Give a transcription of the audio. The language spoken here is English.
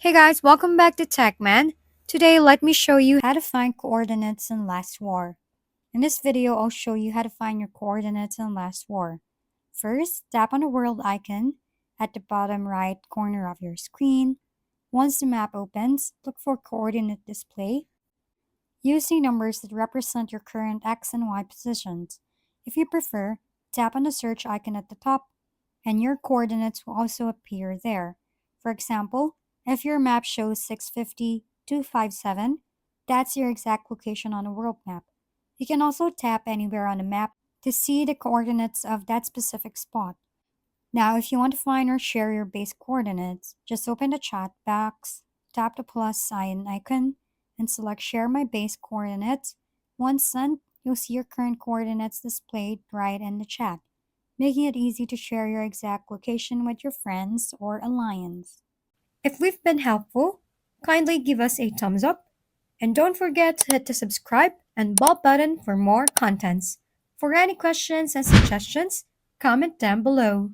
Hey guys, welcome back to TechMan. Today, let me show you how to find coordinates in Last War. In this video, I'll show you how to find your coordinates in Last War. First, tap on the world icon at the bottom right corner of your screen. Once the map opens, look for coordinate display. Use the numbers that represent your current X and Y positions. If you prefer, tap on the search icon at the top, and your coordinates will also appear there. For example, if your map shows 650, 257, that's your exact location on a world map. You can also tap anywhere on the map to see the coordinates of that specific spot. Now, if you want to find or share your base coordinates, just open the chat box, tap the plus sign icon, and select Share My Base Coordinates. Once sent, you'll see your current coordinates displayed right in the chat, making it easy to share your exact location with your friends or alliance. If we've been helpful, kindly give us a thumbs up, and don't forget to hit the subscribe and bell button for more contents. For any questions and suggestions, comment down below.